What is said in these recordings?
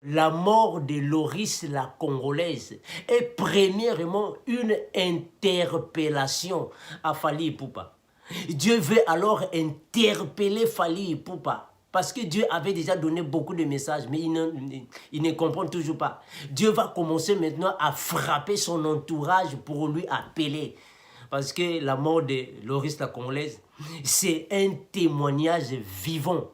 La mort de Loris la Congolaise est premièrement une interpellation à Fally Ipupa. Dieu veut alors interpeller Fally Ipupa. Parce que Dieu avait déjà donné beaucoup de messages, mais il ne comprend toujours pas. Dieu va commencer maintenant à frapper son entourage pour lui appeler. Parce que la mort de Loris la Congolaise, c'est un témoignage vivant.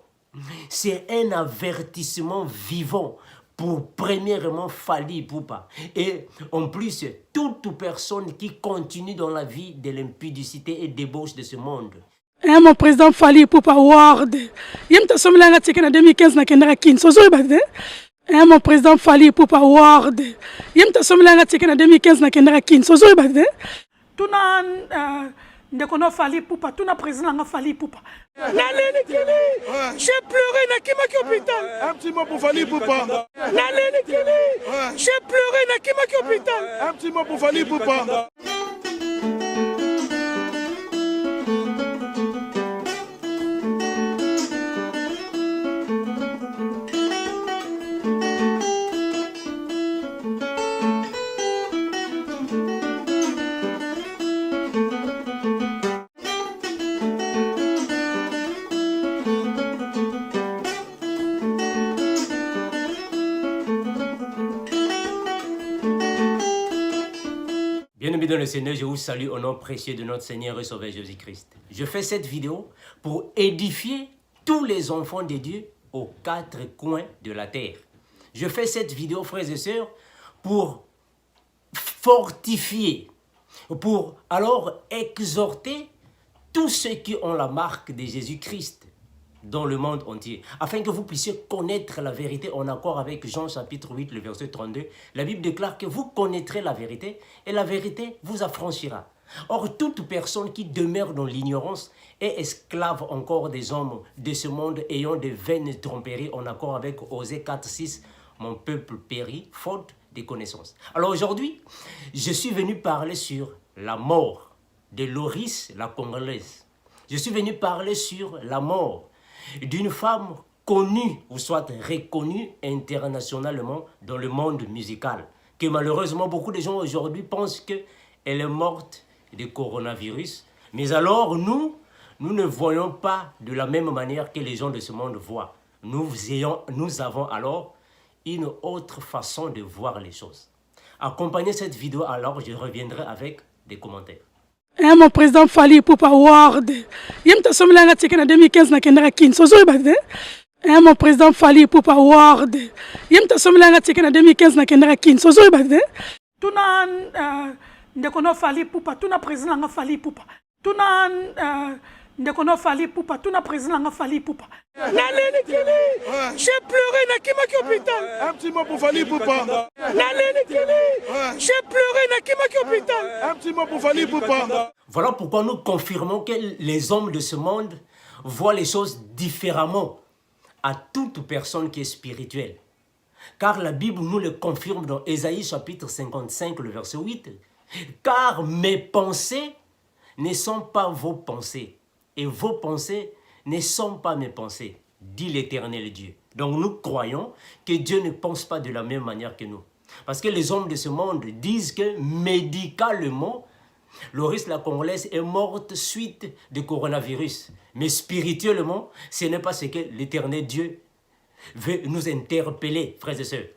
C'est un avertissement vivant pour premièrement Fally Ipupa. Et en plus, toute personne qui continue dans la vie de l'impudicité et débauche de ce monde. Mon président Fally Ipupa Ward. Yem ta somla nga tsekena 2015 na kendra kin. So zo ibade. Mon président Fally Ipupa Ward. Yem ta somla nga tsekena 2015 na kendra kin. So zo ibade. Tuna ndekono Fally Ipupa, tuna président nga Fally Ipupa. Naleni kili. J'ai pleuré na kimaki hôpital. Un petit mot pour Fally Ipupa. Naleni kili. J'ai pleuré na kimaki hôpital. Un petit mot pour Fally Ipupa. Bien-aimés dans le Seigneur, je vous salue au nom précieux de notre Seigneur et Sauveur Jésus-Christ. Je fais cette vidéo pour édifier tous les enfants de Dieu aux quatre coins de la terre. Je fais cette vidéo, frères et sœurs, pour fortifier, pour alors exhorter tous ceux qui ont la marque de Jésus-Christ dans le monde entier, afin que vous puissiez connaître la vérité en accord avec Jean chapitre 8, le verset 32. La Bible déclare que vous connaîtrez la vérité et la vérité vous affranchira. Or, toute personne qui demeure dans l'ignorance est esclave encore des hommes de ce monde ayant de vaines tromperies en accord avec Osée 4, 6. Mon peuple périt faute de connaissances. Alors aujourd'hui, je suis venu parler sur la mort de Loris la Congolaise. Je suis venu parler sur la mort d'une femme connue ou soit reconnue internationalement dans le monde musical, que malheureusement beaucoup de gens aujourd'hui pensent qu'elle est morte de coronavirus, mais alors nous ne voyons pas de la même manière que les gens de ce monde voient. Nous avons alors une autre façon de voir les choses. Accompagnez cette vidéo, alors je reviendrai avec des commentaires. Mon président Fally Ipupa Ward. Yem ta somla nga tsekena 2015 na kendra kin. So zo ibade. Mon président Fally Ipupa Ward. Yem ta somla nga tsekena 2015 na kendra kin. So zo ibade. Tuna ndekono Fally Ipupa, tuna président nga Fally Ipupa. Tuna ndekono Fally Ipupa, tuna président nga Fally Ipupa. Naleni kili. J'ai pleuré na kimaki hôpital. Un petit mot pour Fally Ipupa. Naleni kili. J'ai pleuré na kimaki hôpital. Un petit mot pour Fally Ipupa. Voilà pourquoi nous confirmons que les hommes de ce monde voient les choses différemment à toute personne qui est spirituelle. Car la Bible nous le confirme dans Ésaïe chapitre 55, le verset 8. Car mes pensées ne sont pas vos pensées, et vos pensées ne sont pas mes pensées, dit l'Éternel Dieu. Donc nous croyons que Dieu ne pense pas de la même manière que nous. Parce que les hommes de ce monde disent que médicalement, Loris la Congolaise est morte suite de coronavirus. Mais spirituellement, ce n'est pas ce que l'Éternel Dieu veut nous interpeller, frères et sœurs.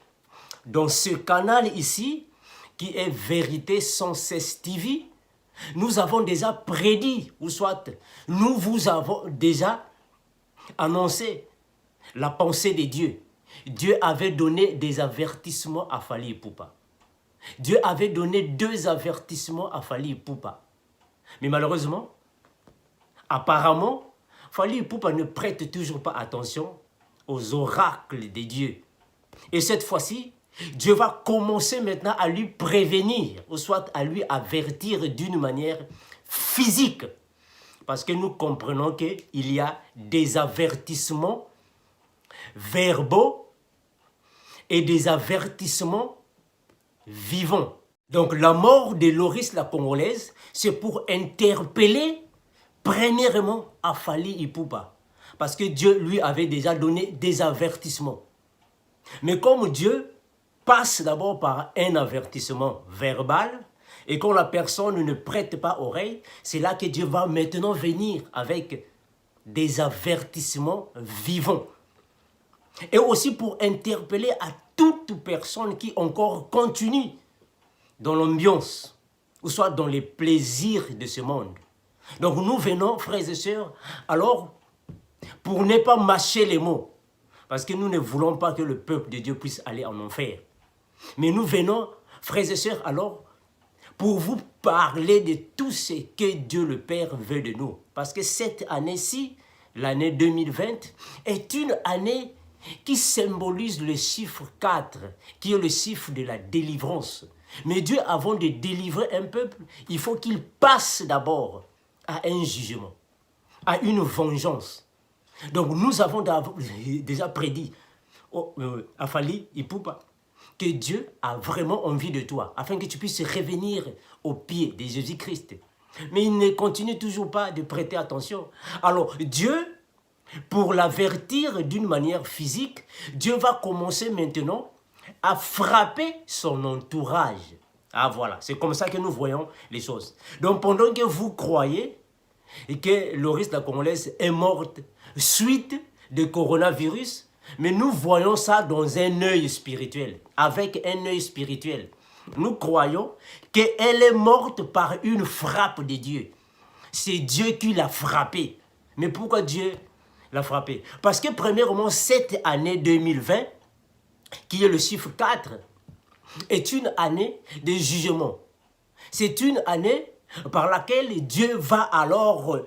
Dans ce canal ici, qui est Vérité sans cesse TV, nous avons déjà prédit, ou soit nous vous avons déjà annoncé la pensée de Dieu. Dieu avait donné des avertissements à Fally Ipupa. Dieu avait donné 2 avertissements à Fally Ipupa. Mais malheureusement, apparemment, Fally Ipupa ne prête toujours pas attention aux oracles de Dieu. Et cette fois-ci, Dieu va commencer maintenant à lui prévenir, ou soit à lui avertir d'une manière physique. Parce que nous comprenons qu'il y a des avertissements verbaux et des avertissements vivants. Donc la mort de Loris la Congolaise, c'est pour interpeller premièrement à Fally Ipupa. Parce que Dieu lui avait déjà donné des avertissements. Mais comme Dieu passe d'abord par un avertissement verbal, et quand la personne ne prête pas oreille, c'est là que Dieu va maintenant venir avec des avertissements vivants. Et aussi pour interpeller à toute personne qui encore continue dans l'ambiance, ou soit dans les plaisirs de ce monde. Donc nous venons, frères et sœurs, alors, pour ne pas mâcher les mots, parce que nous ne voulons pas que le peuple de Dieu puisse aller en enfer. Mais nous venons, frères et sœurs, alors, pour vous parler de tout ce que Dieu le Père veut de nous. Parce que cette année-ci, l'année 2020, est une année qui symbolise le chiffre 4, qui est le chiffre de la délivrance. Mais Dieu, avant de délivrer un peuple, il faut qu'il passe d'abord à un jugement, à une vengeance. Donc nous avons déjà prédit à Fally Ipupa que Dieu a vraiment envie de toi, afin que tu puisses revenir au pied de Jésus-Christ. Mais il ne continue toujours pas de prêter attention. Alors Dieu, pour l'avertir d'une manière physique, Dieu va commencer maintenant à frapper son entourage. Ah voilà, c'est comme ça que nous voyons les choses. Donc pendant que vous croyez que Loris la Congolaise est morte suite de coronavirus, mais nous voyons ça dans un œil spirituel, avec un œil spirituel. Nous croyons qu'elle est morte par une frappe de Dieu. C'est Dieu qui l'a frappée. Mais pourquoi Dieu l'a frappée? Parce que premièrement, cette année 2020, qui est le chiffre 4, est une année de jugement. C'est une année par laquelle Dieu va alors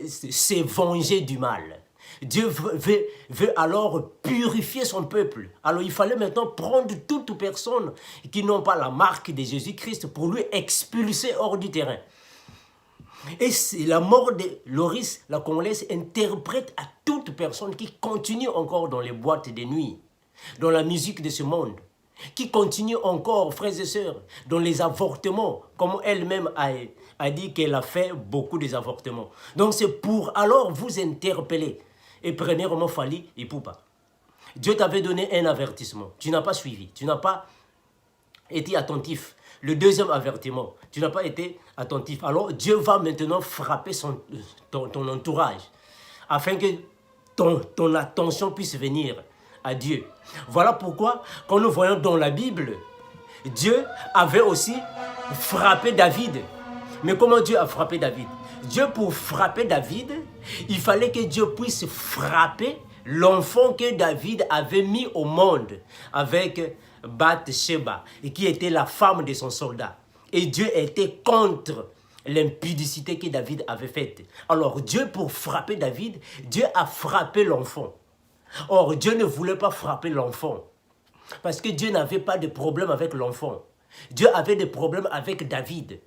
se venger du mal. Dieu veut alors purifier son peuple. Alors il fallait maintenant prendre toute personne qui n'ont pas la marque de Jésus-Christ pour lui expulser hors du terrain. Et la mort de Loris la Congolaise interprète à toute personne qui continue encore dans les boîtes de nuit, dans la musique de ce monde, qui continue encore, frères et sœurs, dans les avortements, comme elle-même a dit qu'elle a fait beaucoup des avortements. Donc c'est pour alors vous interpeller. Et premièrement, Fally Ipupa. Dieu t'avait donné un avertissement. Tu n'as pas suivi. Tu n'as pas été attentif. Le deuxième avertissement, tu n'as pas été attentif. Alors Dieu va maintenant frapper ton entourage afin que ton attention puisse venir à Dieu. Voilà pourquoi, quand nous voyons dans la Bible, Dieu avait aussi frappé David. Mais comment Dieu a frappé David? Dieu, pour frapper David, il fallait que Dieu puisse frapper l'enfant que David avait mis au monde avec Bathsheba, et qui était la femme de son soldat. Et Dieu était contre l'impudicité que David avait faite. Alors Dieu, pour frapper David, Dieu a frappé l'enfant. Or, Dieu ne voulait pas frapper l'enfant, parce que Dieu n'avait pas de problème avec l'enfant. Dieu avait des problèmes avec David.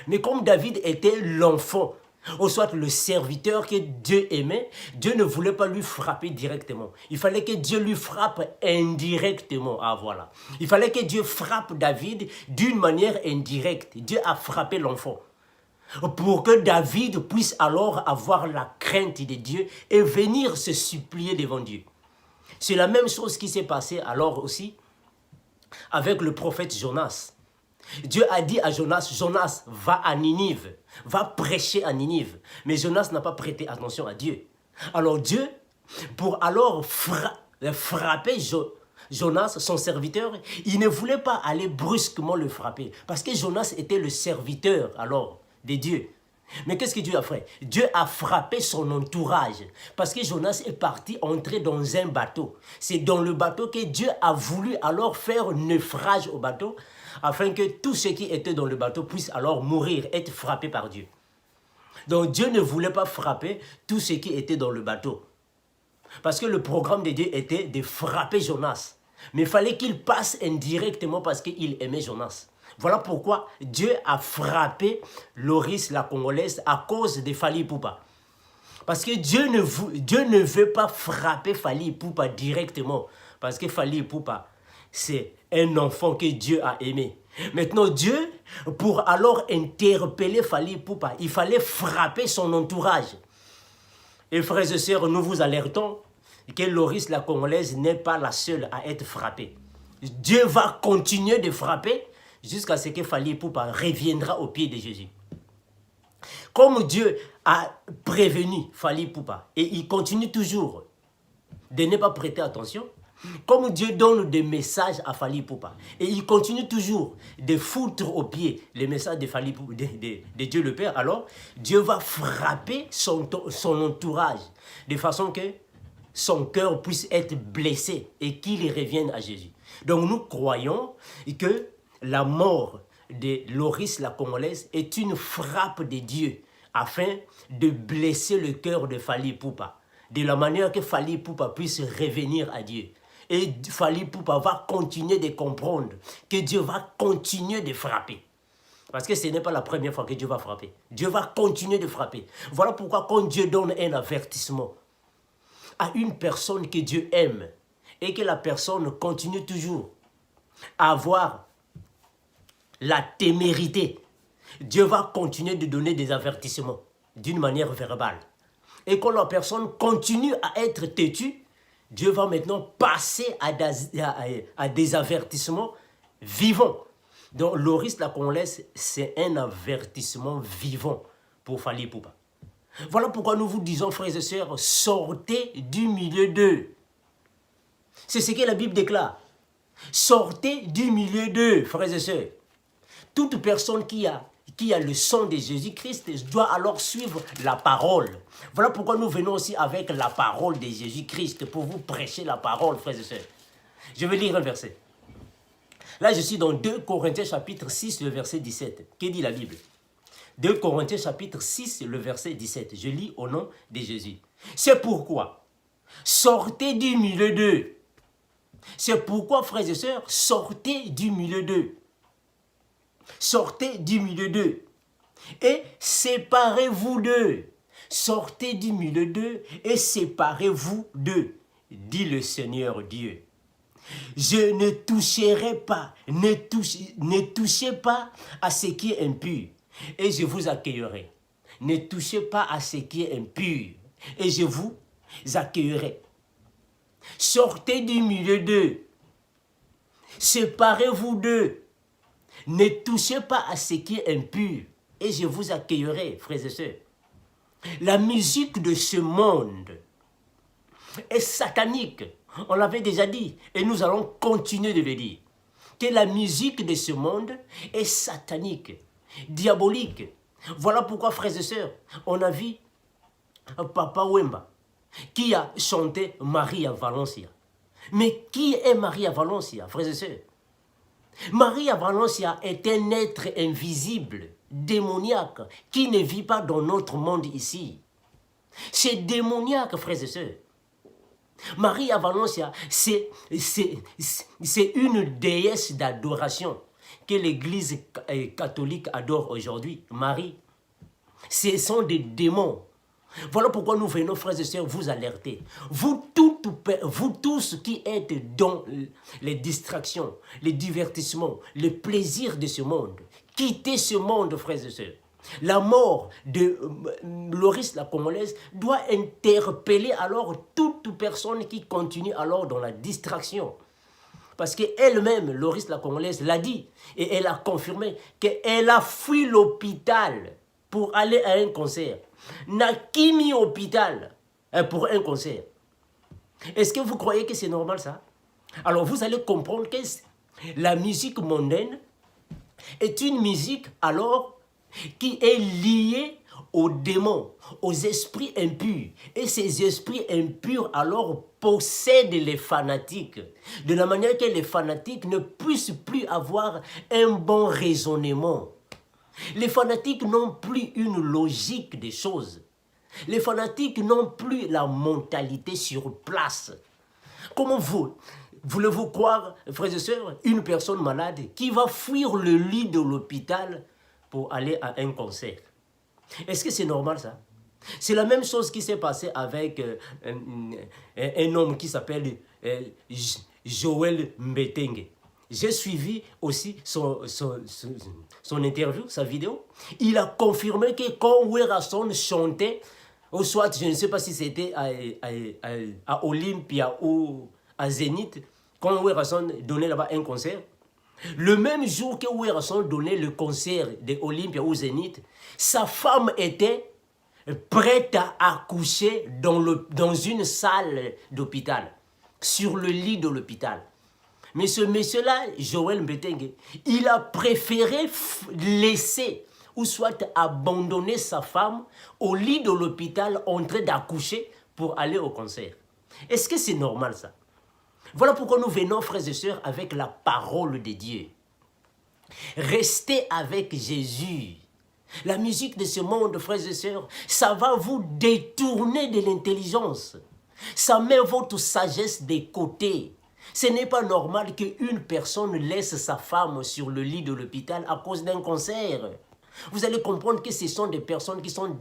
Mais comme David était l'enfant, ou soit le serviteur que Dieu aimait, Dieu ne voulait pas lui frapper directement. Il fallait que Dieu lui frappe indirectement. Ah voilà. Il fallait que Dieu frappe David d'une manière indirecte. Dieu a frappé l'enfant, pour que David puisse alors avoir la crainte de Dieu et venir se supplier devant Dieu. C'est la même chose qui s'est passée alors aussi avec le prophète Jonas. Dieu a dit à Jonas, Jonas, va à Ninive, va prêcher à Ninive. Mais Jonas n'a pas prêté attention à Dieu. Alors Dieu, pour alors frapper Jonas, son serviteur, il ne voulait pas aller brusquement le frapper. Parce que Jonas était le serviteur alors de Dieu. Mais qu'est-ce que Dieu a fait? Dieu a frappé son entourage. Parce que Jonas est parti entrer dans un bateau. C'est dans le bateau que Dieu a voulu alors faire naufrage au bateau, afin que tous ceux qui étaient dans le bateau puissent alors mourir, être frappés par Dieu. Donc Dieu ne voulait pas frapper tous ceux qui étaient dans le bateau. Parce que le programme de Dieu était de frapper Jonas. Mais il fallait qu'il passe indirectement parce qu'il aimait Jonas. Voilà pourquoi Dieu a frappé Loris la Congolaise à cause de Fally Ipupa. Parce que Dieu ne veut pas frapper Fally Ipupa directement. Parce que Fally Ipupa, c'est un enfant que Dieu a aimé. Maintenant, Dieu, pour alors interpeller Fally Ipupa, il fallait frapper son entourage. Et frères et sœurs, nous vous alertons que Loris la Congolaise n'est pas la seule à être frappée. Dieu va continuer de frapper jusqu'à ce que Fally Ipupa reviendra au pied de Jésus. Comme Dieu a prévenu Fally Ipupa et il continue toujours de ne pas prêter attention, comme Dieu donne des messages à Fally Ipupa et il continue toujours de foutre au pied les messages de Fally Ipupa, de Dieu le Père, alors Dieu va frapper son entourage de façon que son cœur puisse être blessé et qu'il revienne à Jésus. Donc nous croyons que la mort de Loris la Congolaise est une frappe de Dieu afin de blesser le cœur de Fally Ipupa, de la manière que Fally Ipupa puisse revenir à Dieu. Et Fally Ipupa va continuer de comprendre que Dieu va continuer de frapper. Parce que ce n'est pas la première fois que Dieu va frapper. Dieu va continuer de frapper. Voilà pourquoi quand Dieu donne un avertissement à une personne que Dieu aime et que la personne continue toujours à avoir la témérité, Dieu va continuer de donner des avertissements d'une manière verbale. Et quand la personne continue à être têtue, Dieu va maintenant passer à des avertissements vivants. Donc, Loris la Congolaise, c'est un avertissement vivant pour Fally Ipupa. Voilà pourquoi nous vous disons, frères et sœurs, sortez du milieu d'eux. C'est ce que la Bible déclare. Sortez du milieu d'eux, frères et sœurs. Toute personne qui a le sang de Jésus-Christ doit alors suivre la parole. Voilà pourquoi nous venons aussi avec la parole de Jésus-Christ pour vous prêcher la parole, frères et sœurs. Je vais lire un verset. Là, je suis dans 2 Corinthiens chapitre 6, le verset 17. Que dit la Bible? 2 Corinthiens chapitre 6, le verset 17. Je lis au nom de Jésus. C'est pourquoi, sortez du milieu d'eux. C'est pourquoi, frères et sœurs, sortez du milieu d'eux. Sortez du milieu d'eux et séparez-vous d'eux. Sortez du milieu d'eux et séparez-vous d'eux, dit le Seigneur Dieu. Je ne toucherai pas, ne touchez pas à ce qui est impur et je vous accueillerai. Ne touchez pas à ce qui est impur et je vous accueillerai. Sortez du milieu d'eux, séparez-vous d'eux. Ne touchez pas à ce qui est impur et je vous accueillerai, frères et sœurs. La musique de ce monde est satanique. On l'avait déjà dit et nous allons continuer de le dire. Que la musique de ce monde est satanique, diabolique. Voilà pourquoi, frères et sœurs, on a vu Papa Wemba qui a chanté Maria Valencia. Mais qui est Maria Valencia, frères et sœurs? Maria Valencia est un être invisible, démoniaque, qui ne vit pas dans notre monde ici. C'est démoniaque, frères et sœurs. Maria Valencia, c'est une déesse d'adoration que l'Église catholique adore aujourd'hui. Marie, ce sont des démons. Voilà pourquoi nous venons, frères et sœurs, vous alerter. Vous tous qui êtes dans les distractions, les divertissements, les plaisirs de ce monde, quittez ce monde, frères et sœurs. La mort de Loris la Congolaise doit interpeller alors toute personne qui continue alors dans la distraction. Parce qu'elle-même, Loris la Congolaise, l'a dit et elle a confirmé qu'elle a fui l'hôpital pour aller à un concert. N'a quitté l'hôpital pour un concert. Est-ce que vous croyez que c'est normal ça? Alors vous allez comprendre que la musique mondaine est une musique alors qui est liée aux démons, aux esprits impurs. Et ces esprits impurs alors possèdent les fanatiques. De la manière que les fanatiques ne puissent plus avoir un bon raisonnement. Les fanatiques n'ont plus une logique des choses. Les fanatiques n'ont plus la mentalité sur place. Comment voulez-vous croire, frères et sœurs, une personne malade qui va fuir le lit de l'hôpital pour aller à un concert? Est-ce que c'est normal ça? C'est la même chose qui s'est passée avec un homme qui s'appelle Joël Mbetenge. J'ai suivi aussi son interview, sa vidéo. Il a confirmé que quand Werason chantait ou soit, je ne sais pas si c'était à Olympia ou à Zénith, quand Werrason donnait là-bas un concert. Le même jour que Werrason donnait le concert de Olympia ou Zénith, sa femme était prête à accoucher dans une salle d'hôpital, sur le lit de l'hôpital. Mais ce monsieur-là, Joël Mbetenge, il a préféré laisser ou soit abandonner sa femme au lit de l'hôpital en train d'accoucher pour aller au concert. Est-ce que c'est normal ça? Voilà pourquoi nous venons, frères et sœurs, avec la parole de Dieu. Restez avec Jésus. La musique de ce monde, frères et sœurs, ça va vous détourner de l'intelligence. Ça met votre sagesse de côté. Ce n'est pas normal qu'une personne laisse sa femme sur le lit de l'hôpital à cause d'un concert. Vous allez comprendre que ce sont des personnes qui sont,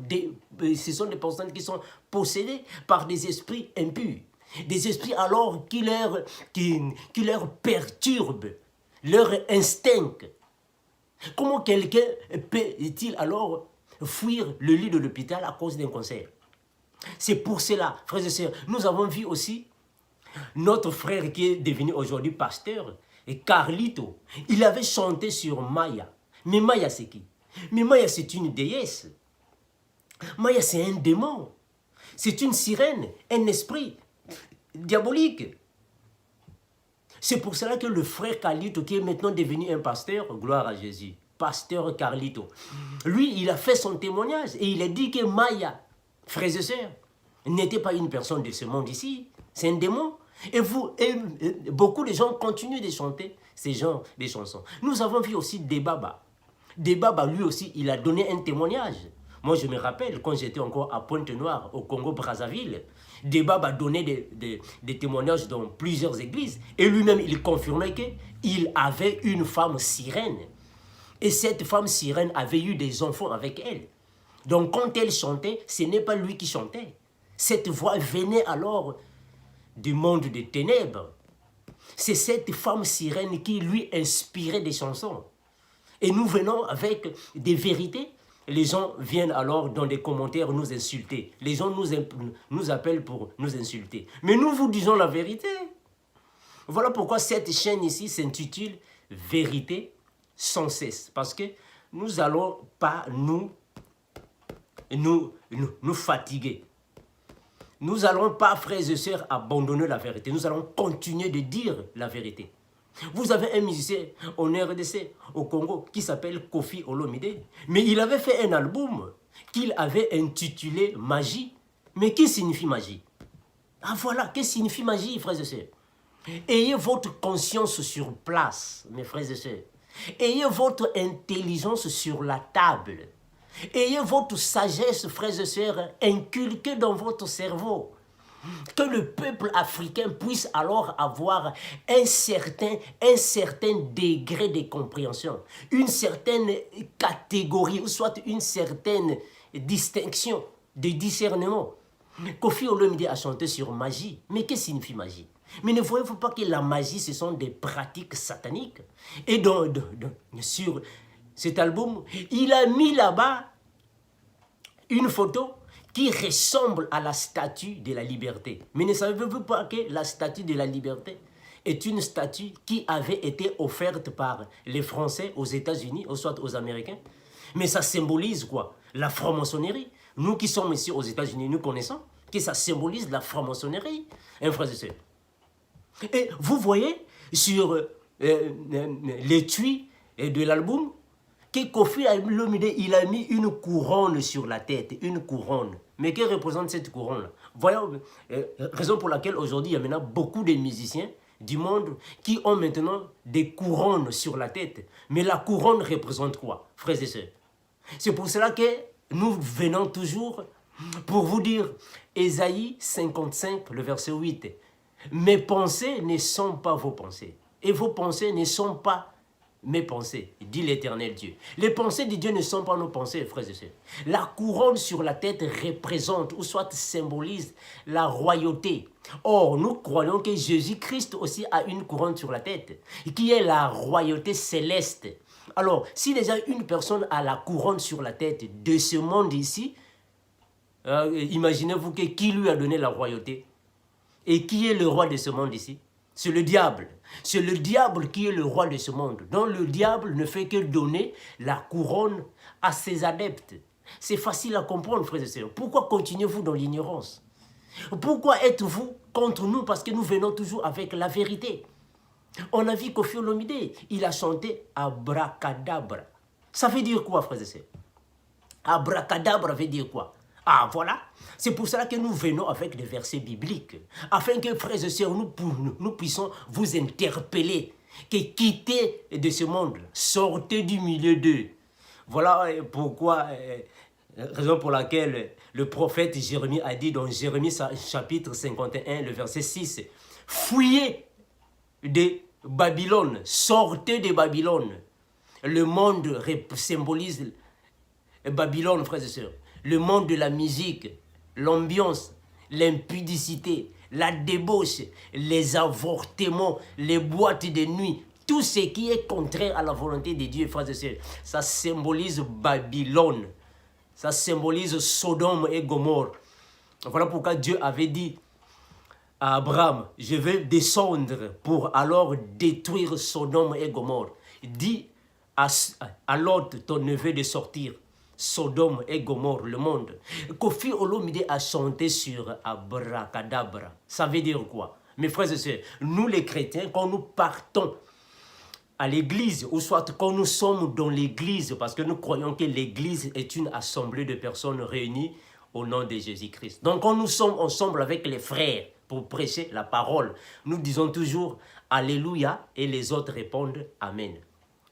possédées par des esprits impurs. Des esprits alors qui leur perturbent leur instinct. Comment quelqu'un peut-il alors fuir le lit de l'hôpital à cause d'un concert? C'est pour cela, frères et sœurs, nous avons vu aussi notre frère qui est devenu aujourd'hui pasteur, et Carlito, il avait chanté sur Maya. Mais Maya c'est qui? Mais Maya c'est une déesse. Maya c'est un démon. C'est une sirène, un esprit diabolique. C'est pour cela que le frère Carlito, qui est maintenant devenu un pasteur, gloire à Jésus, pasteur Carlito, lui, il a fait son témoignage et il a dit que Maya, frères et sœurs, n'était pas une personne de ce monde ici, c'est un démon. Et beaucoup de gens continuent de chanter ces genres de chansons. Nous avons vu aussi Debaba. Debaba, lui aussi, il a donné un témoignage. Moi, je me rappelle, quand j'étais encore à Pointe-Noire, au Congo-Brazzaville, Debaba donnait des témoignages dans plusieurs églises. Et lui-même, il confirmait qu'il avait une femme sirène. Et cette femme sirène avait eu des enfants avec elle. Donc, quand elle chantait, ce n'est pas lui qui chantait. Cette voix venait alors du monde des ténèbres. C'est cette femme sirène qui lui inspirait des chansons. Et nous venons avec des vérités. Les gens viennent alors dans des commentaires nous insulter. Les gens nous appellent pour nous insulter. Mais nous vous disons la vérité. Voilà pourquoi cette chaîne ici s'intitule Vérité sans cesse. Parce que nous n'allons pas nous fatiguer. Nous n'allons pas, frères et sœurs, abandonner la vérité. Nous allons continuer de dire la vérité. Vous avez un musicien en RDC, au Congo, qui s'appelle Koffi Olomide. Mais il avait fait un album qu'il avait intitulé Magie. Mais qui signifie magie? Ah voilà, qu'est-ce que signifie magie, frères et sœurs? Ayez votre conscience sur place, mes frères et sœurs. Ayez votre intelligence sur la table. Ayez votre sagesse, frères et sœurs, inculquée dans votre cerveau. Que le peuple africain puisse alors avoir un certain degré de compréhension, une certaine catégorie, ou soit une certaine distinction, de discernement. Koffi Olomide a chanté sur magie. Mais qu'est-ce que signifie magie? Mais ne voyez-vous pas que la magie, ce sont des pratiques sataniques? Et sur cet album, il a mis là-bas une photo qui ressemble à la statue de la liberté. Mais ne savez-vous pas que la statue de la liberté est une statue qui avait été offerte par les Français aux États-Unis, ou soit aux Américains? Mais ça symbolise quoi? La franc-maçonnerie. Nous qui sommes ici aux États-Unis, nous connaissons que ça symbolise la franc-maçonnerie. Hein, frères et sœurs? Et vous voyez sur l'étui de l'album que Koffi Olomide, il a mis une couronne sur la tête, une couronne. Mais que représente cette couronne-là? Voyons, raison pour laquelle aujourd'hui, il y a maintenant beaucoup de musiciens du monde qui ont maintenant des couronnes sur la tête. Mais la couronne représente quoi, frères et sœurs? C'est pour cela que nous venons toujours pour vous dire, Ésaïe 55, le verset 8, « Mes pensées ne sont pas vos pensées, et vos pensées ne sont pas mes pensées, dit l'Éternel Dieu. » Les pensées de Dieu ne sont pas nos pensées, frères et sœurs. La couronne sur la tête représente, ou soit symbolise, la royauté. Or, nous croyons que Jésus-Christ aussi a une couronne sur la tête, qui est la royauté céleste. Alors, si déjà une personne a la couronne sur la tête de ce monde ici, Imaginez-vous que qui lui a donné la royauté? Et qui est le roi de ce monde ici? C'est le diable. C'est le diable qui est le roi de ce monde. Donc le diable ne fait que donner la couronne à ses adeptes. C'est facile à comprendre, frères et sœurs. Pourquoi continuez-vous dans l'ignorance? Pourquoi êtes-vous contre nous? Parce que nous venons toujours avec la vérité. On a vu Koffi Olomide, il a chanté Abracadabra. Ça veut dire quoi, frères et sœurs? Abracadabra veut dire quoi? Ah, voilà. C'est pour cela que nous venons avec des versets bibliques, afin que, frères et sœurs, nous puissions vous interpeller, que quittez de ce monde, sortez du milieu d'eux. Voilà pourquoi, raison pour laquelle le prophète Jérémie a dit dans Jérémie chapitre 51, le verset 6, « Fuyez de Babylone, sortez de Babylone. » Le monde symbolise Babylone, frères et sœurs. Le monde de la musique, l'ambiance, l'impudicité, la débauche, les avortements, les boîtes de nuit, tout ce qui est contraire à la volonté de Dieu, frères et sœurs, ça symbolise Babylone. Ça symbolise Sodome et Gomorrhe. Voilà pourquoi Dieu avait dit à Abraham, je vais descendre pour alors détruire Sodome et Gomorrhe. Dis à Lot, ton neveu, de sortir. Sodome et Gomorrhe, le monde. Koffi Olomide a chanté sur Abracadabra. Ça veut dire quoi? Mes frères et sœurs, nous les chrétiens, quand nous partons à l'église, ou soit quand nous sommes dans l'église, parce que nous croyons que l'église est une assemblée de personnes réunies au nom de Jésus-Christ. Donc quand nous sommes ensemble avec les frères pour prêcher la parole, nous disons toujours Alléluia et les autres répondent Amen.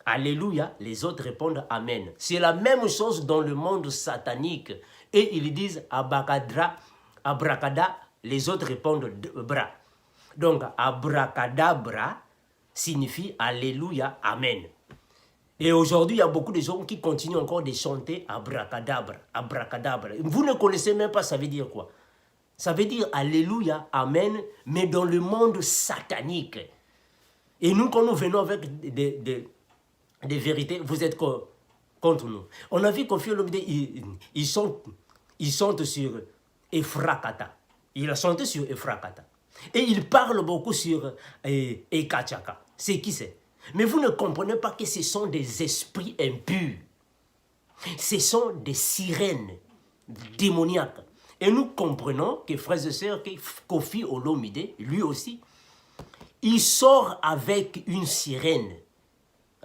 Alléluia, les autres répondent Amen. C'est la même chose dans le monde satanique. Et ils disent Abacadra, Abracada, les autres répondent Bra. Donc Abracadabra signifie Alléluia, Amen. Et aujourd'hui, il y a beaucoup de gens qui continuent encore de chanter Abracadabra, Abracadabra. Vous ne connaissez même pas, ça veut dire quoi? Ça veut dire Alléluia, Amen, mais dans le monde satanique. Et nous, quand nous venons avec des vérités, vous êtes contre nous. On a vu Koffi Olomide, il chante sur Efrakata. Il a chanté sur Efrakata. Et il parle beaucoup sur Ekachaka. C'est qui c'est? Mais vous ne comprenez pas que ce sont des esprits impurs. Ce sont des sirènes démoniaques. Et nous comprenons que, frères et sœurs, que Koffi Olomide, lui aussi, il sort avec une sirène.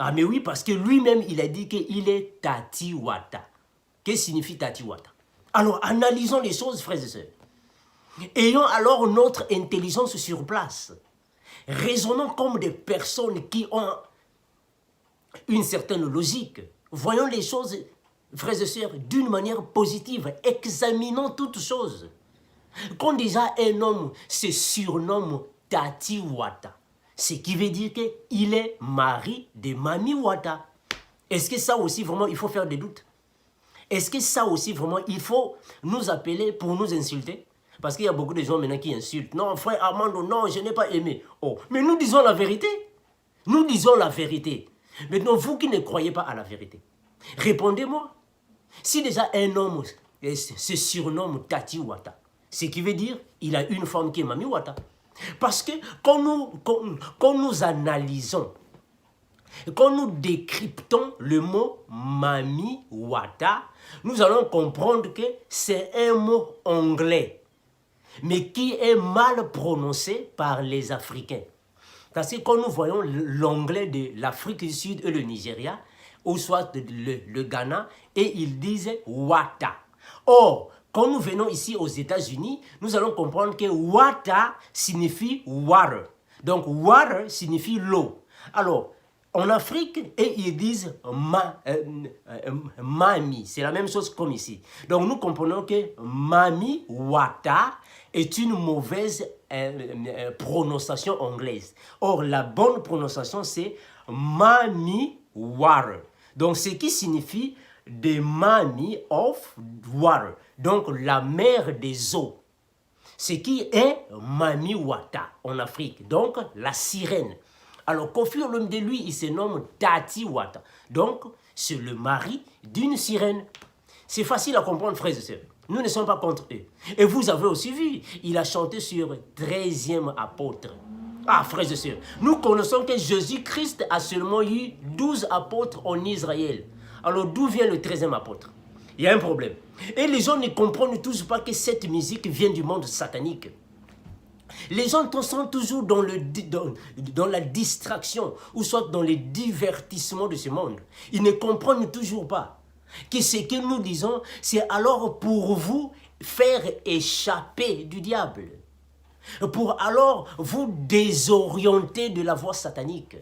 Ah mais oui, parce que lui-même, il a dit qu'il est Tatiwata. Qu'est-ce que signifie Tatiwata? Alors, analysons les choses, frères et sœurs. Ayons alors notre intelligence sur place. Raisonnons comme des personnes qui ont une certaine logique. Voyons les choses, frères et sœurs, d'une manière positive. Examinons toutes choses. Quand déjà un homme se surnomme Tatiwata, ce qui veut dire qu'il est mari de Mami Wata. Est-ce que ça aussi, vraiment, il faut faire des doutes? Est-ce que ça aussi, vraiment, il faut nous appeler pour nous insulter? Parce qu'il y a beaucoup de gens maintenant qui insultent. Non, frère Armando, non, je n'ai pas aimé. Oh, mais nous disons la vérité. Nous disons la vérité. Maintenant, vous qui ne croyez pas à la vérité, répondez-moi. Si déjà un homme se surnomme Tati Wata, ce qui veut dire qu'il a une femme qui est Mami Wata. Parce que quand nous analysons, quand nous décryptons le mot Mami Wata, nous allons comprendre que c'est un mot anglais, mais qui est mal prononcé par les Africains. Parce que quand nous voyons l'anglais de l'Afrique du Sud et le Nigeria, ou soit le Ghana, et ils disent Wata. Or, quand nous venons ici aux États-Unis, nous allons comprendre que Wata signifie water. Donc, water signifie l'eau. Alors, en Afrique, et ils disent Mami. C'est la même chose comme ici. Donc, nous comprenons que Mami Wata est une mauvaise prononciation anglaise. Or, la bonne prononciation, c'est Mami Water. Donc, ce qui signifie the Mami of Water. Donc, la mère des eaux. Ce qui est Mami Wata en Afrique. Donc, la sirène. Alors, Koffi Olomide, lui, il se nomme Tati Wata. Donc, c'est le mari d'une sirène. C'est facile à comprendre, frères et sœurs. Nous ne sommes pas contre eux. Et vous avez aussi vu, il a chanté sur 13e apôtre. Ah, frères et sœurs, nous connaissons que Jésus-Christ a seulement eu 12 apôtres en Israël. Alors d'où vient le 13e apôtre? Il y a un problème. Et les gens ne comprennent toujours pas que cette musique vient du monde satanique. Les gens sont toujours dans la distraction ou soit dans le divertissement de ce monde. Ils ne comprennent toujours pas que ce que nous disons, c'est alors pour vous faire échapper du diable. Pour alors vous désorienter de la voie satanique.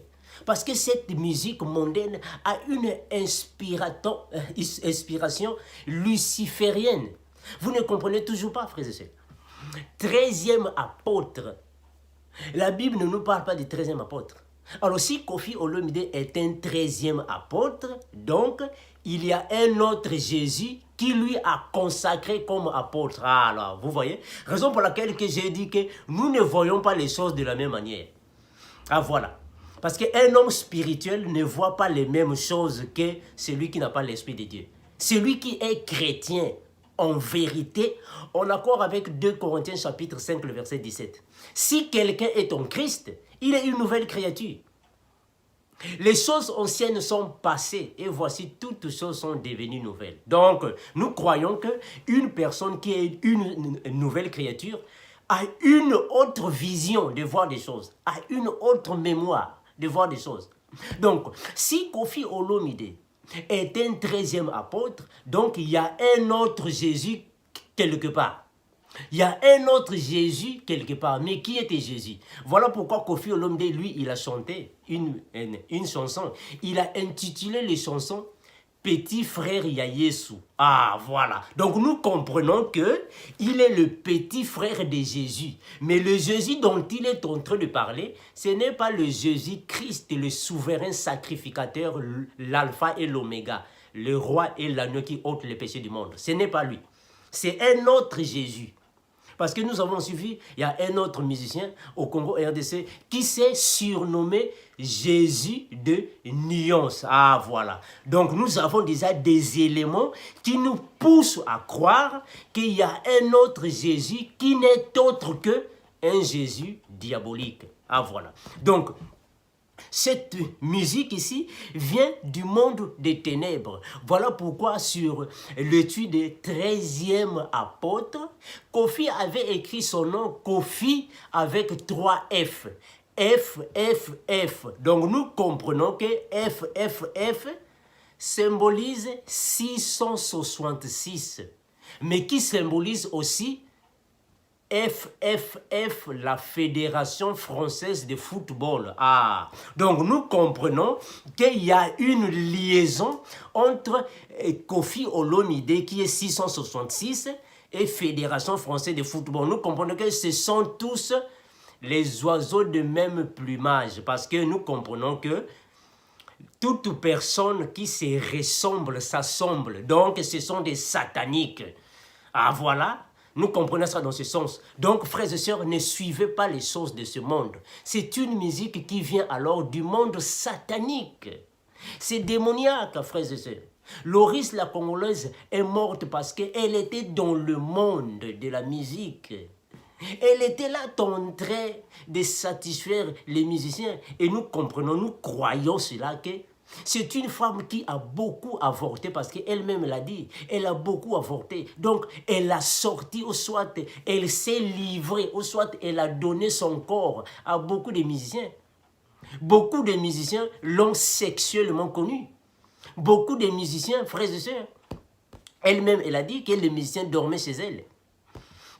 Parce que cette musique mondaine a une inspiration luciférienne. Vous ne comprenez toujours pas, frères et sœurs. 13e apôtre. La Bible ne nous parle pas du 13e apôtre. Alors si Kofi Olomide est un 13e apôtre, donc il y a un autre Jésus qui lui a consacré comme apôtre. Ah là, vous voyez? Raison pour laquelle que j'ai dit que nous ne voyons pas les choses de la même manière. Ah voilà. Parce qu'un homme spirituel ne voit pas les mêmes choses que celui qui n'a pas l'Esprit de Dieu. Celui qui est chrétien, en vérité, en accord avec 2 Corinthiens chapitre 5, le verset 17. Si quelqu'un est en Christ, il est une nouvelle créature. Les choses anciennes sont passées et voici toutes choses sont devenues nouvelles. Donc, nous croyons qu'une personne qui est une nouvelle créature a une autre vision de voir des choses, a une autre mémoire de voir des choses. Donc, si Kofi Olomide est un 13e apôtre, donc il y a un autre Jésus quelque part. Il y a un autre Jésus quelque part. Mais qui était Jésus? Voilà pourquoi Kofi Olomide, lui, il a chanté une chanson. Il a intitulé les chansons Petit frère Yayesu. Ah, voilà. Donc nous comprenons que il est le petit frère de Jésus. Mais le Jésus dont il est en train de parler, ce n'est pas le Jésus-Christ, le souverain sacrificateur, l'alpha et l'oméga, le roi et l'agneau qui ôte les péchés du monde. Ce n'est pas lui. C'est un autre Jésus. Parce que nous avons suivi, il y a un autre musicien au Congo RDC qui s'est surnommé Jésus de Nuance. Ah, voilà. Donc, nous avons déjà des éléments qui nous poussent à croire qu'il y a un autre Jésus qui n'est autre qu'un Jésus diabolique. Ah, voilà. Donc, cette musique ici vient du monde des ténèbres. Voilà pourquoi sur l'étude des 13e apôtres, Kofi avait écrit son nom Kofi avec 3 F. F, F, F. Donc nous comprenons que F, F, F symbolise 666. Mais qui symbolise aussi FFF, la Fédération française de football. Ah, donc nous comprenons qu'il y a une liaison entre Kofi Olomide qui est 666 et Fédération française de football. Nous comprenons que ce sont tous les oiseaux de même plumage parce que nous comprenons que toute personne qui se ressemble s'assemble. Donc ce sont des sataniques. Ah voilà. Nous comprenons ça dans ce sens. Donc, frères et sœurs, ne suivez pas les choses de ce monde. C'est une musique qui vient alors du monde satanique. C'est démoniaque, frères et sœurs. Loris, la Congolaise, est morte parce qu'elle était dans le monde de la musique. Elle était là en train de satisfaire les musiciens. Et nous comprenons, nous croyons cela que c'est une femme qui a beaucoup avorté parce qu'elle-même l'a dit. Elle a beaucoup avorté. Donc, elle a sorti au soit, elle s'est livrée au soit, elle a donné son corps à beaucoup de musiciens. Beaucoup de musiciens l'ont sexuellement connue. Beaucoup de musiciens, frères et sœurs, elle-même, elle a dit que les musiciens dormaient chez elle.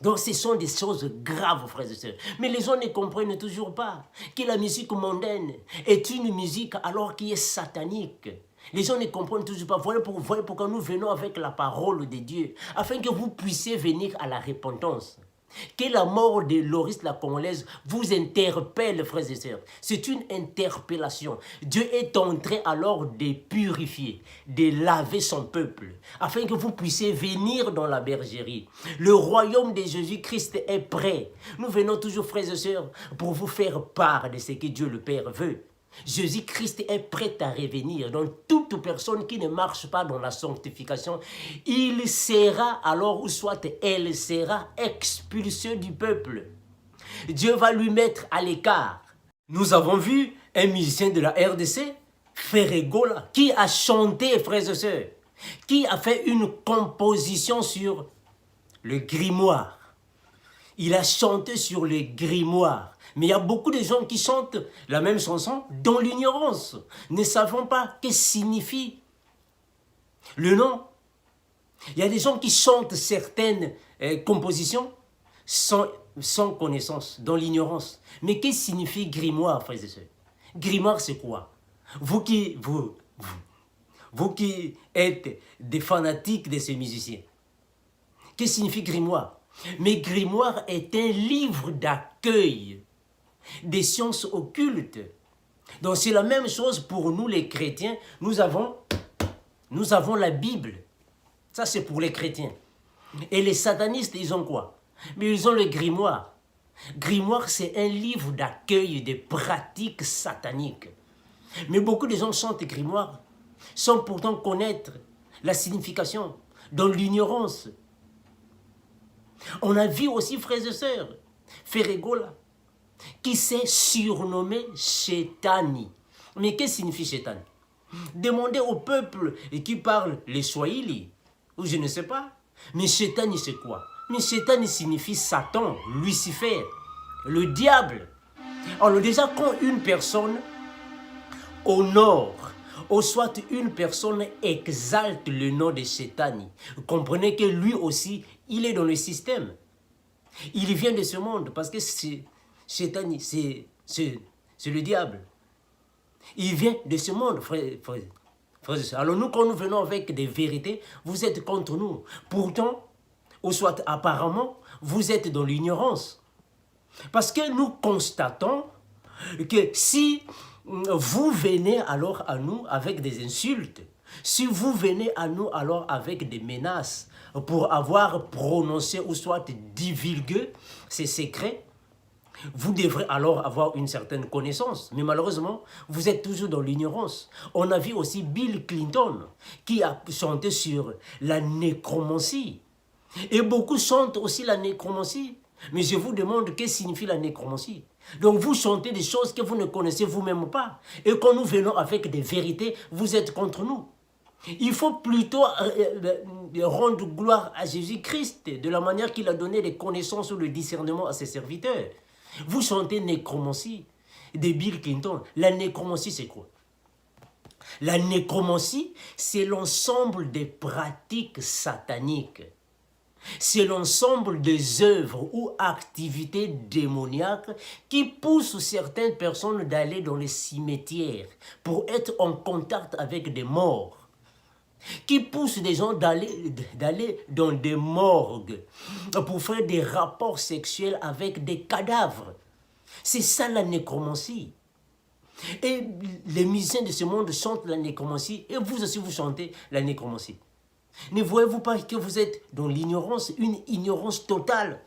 Donc ce sont des choses graves, frères et sœurs. Mais les gens ne comprennent toujours pas que la musique mondaine est une musique alors qui est satanique. Les gens ne comprennent toujours pas. Voyez pourquoi nous venons avec la parole de Dieu, afin que vous puissiez venir à la repentance. Que la mort de Loris la Congolaise vous interpelle, frères et sœurs. C'est une interpellation. Dieu est en train alors de purifier, de laver son peuple, afin que vous puissiez venir dans la bergerie. Le royaume de Jésus-Christ est prêt. Nous venons toujours, frères et sœurs, pour vous faire part de ce que Dieu le Père veut. Jésus-Christ est prêt à revenir. Donc toute personne qui ne marche pas dans la sanctification, il sera alors, ou soit elle sera expulsée du peuple. Dieu va lui mettre à l'écart. Nous avons vu un musicien de la RDC, Ferregola, qui a chanté, frères et sœurs, qui a fait une composition sur le grimoire. Il a chanté sur le grimoire. Mais il y a beaucoup de gens qui chantent la même chanson dans l'ignorance, ne savant pas ce que signifie le nom. Il y a des gens qui chantent certaines compositions sans connaissance, dans l'ignorance. Mais qu'est-ce que signifie grimoire, frères et sœurs? Grimoire, c'est quoi? Vous qui êtes des fanatiques de ces musiciens, qu'est-ce que signifie grimoire? Mais grimoire est un livre d'accueil des sciences occultes. Donc c'est la même chose pour nous les chrétiens. Nous avons la Bible. Ça c'est pour les chrétiens. Et les satanistes, ils ont quoi? Mais ils ont le grimoire. Grimoire, c'est un livre d'accueil des pratiques sataniques. Mais beaucoup de gens chantent grimoire sans pourtant connaître la signification, dans l'ignorance. On a vu aussi, frères et sœurs, Ferregola, qui s'est surnommé Chétani. Mais qu'est-ce que signifie Chétani? Demandez au peuple qui parle les Swahili, ou je ne sais pas. Mais Chétani, c'est quoi? Mais Chétani signifie Satan, Lucifer, le diable. Alors déjà, quand une personne honore, ou soit une personne exalte le nom de Chétani, comprenez que lui aussi, il est dans le système. Il vient de ce monde, parce que Chétani, c'est le diable. Il vient de ce monde, frère. Alors nous, quand nous venons avec des vérités, vous êtes contre nous. Pourtant, ou soit apparemment, vous êtes dans l'ignorance. Parce que nous constatons que si vous venez alors à nous avec des insultes, si vous venez à nous alors avec des menaces pour avoir prononcé ou soit divulgué ces secrets, vous devrez alors avoir une certaine connaissance. Mais malheureusement, vous êtes toujours dans l'ignorance. On a vu aussi Bill Clinton qui a chanté sur la nécromancie. Et beaucoup chantent aussi la nécromancie. Mais je vous demande qu'est-ce que signifie la nécromancie. Donc vous chantez des choses que vous ne connaissez vous-même pas. Et quand nous venons avec des vérités, vous êtes contre nous. Il faut plutôt rendre gloire à Jésus-Christ de la manière qu'il a donné les connaissances ou le discernement à ses serviteurs. Vous chantez nécromancie de Bill Clinton. La nécromancie, c'est quoi? La nécromancie, c'est l'ensemble des pratiques sataniques. C'est l'ensemble des œuvres ou activités démoniaques qui poussent certaines personnes d'aller dans les cimetières pour être en contact avec des morts. Qui poussent des gens d'aller dans des morgues pour faire des rapports sexuels avec des cadavres. C'est ça la nécromancie. Et les musiciens de ce monde chantent la nécromancie et vous aussi vous chantez la nécromancie. Ne voyez-vous pas que vous êtes dans l'ignorance, une ignorance totale?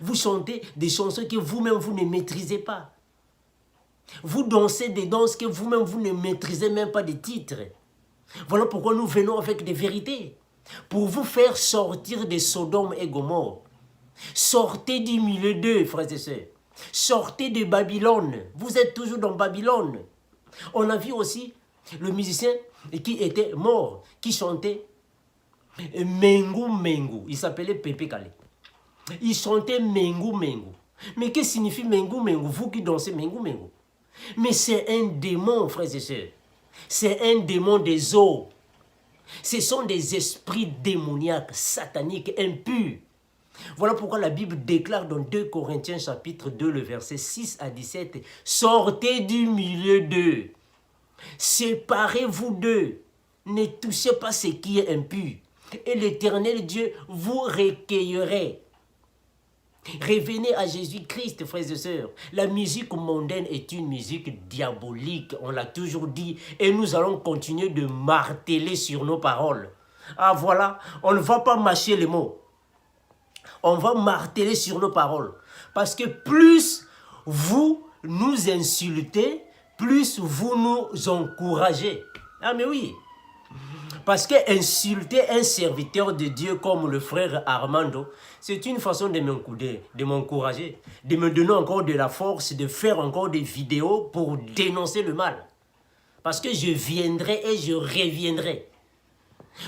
Vous chantez des chansons que vous-même vous ne maîtrisez pas. Vous dansez des danses que vous-même vous ne maîtrisez même pas des titres. Voilà pourquoi nous venons avec des vérités. Pour vous faire sortir de Sodome et Gomorrhe. Sortez du milieu d'eux, frères et sœurs. Sortez de Babylone. Vous êtes toujours dans Babylone. On a vu aussi le musicien qui était mort, qui chantait Mengu Mengu. Il s'appelait Pepe Kale. Il chantait Mengu Mengu. Mais qu'est-ce que signifie Mengu Mengu? Vous qui dansez Mengu Mengu. Mais c'est un démon, frères et sœurs. C'est un démon des eaux. Ce sont des esprits démoniaques, sataniques, impurs. Voilà pourquoi la Bible déclare dans 2 Corinthiens chapitre 2, le verset 6 à 17, « Sortez du milieu d'eux, séparez-vous d'eux, ne touchez pas ce qui est impur, et l'Éternel Dieu vous recueillerait. » Revenez à Jésus-Christ, frères et sœurs. La musique mondaine est une musique diabolique, on l'a toujours dit, et nous allons continuer de marteler sur nos paroles. Ah voilà, on ne va pas mâcher les mots. On va marteler sur nos paroles. Parce que plus vous nous insultez, plus vous nous encouragez. Ah mais oui. Parce que insulter un serviteur de Dieu comme le frère Armando, c'est une façon de m'encourager, de me donner encore de la force, de faire encore des vidéos pour dénoncer le mal. Parce que je viendrai et je reviendrai.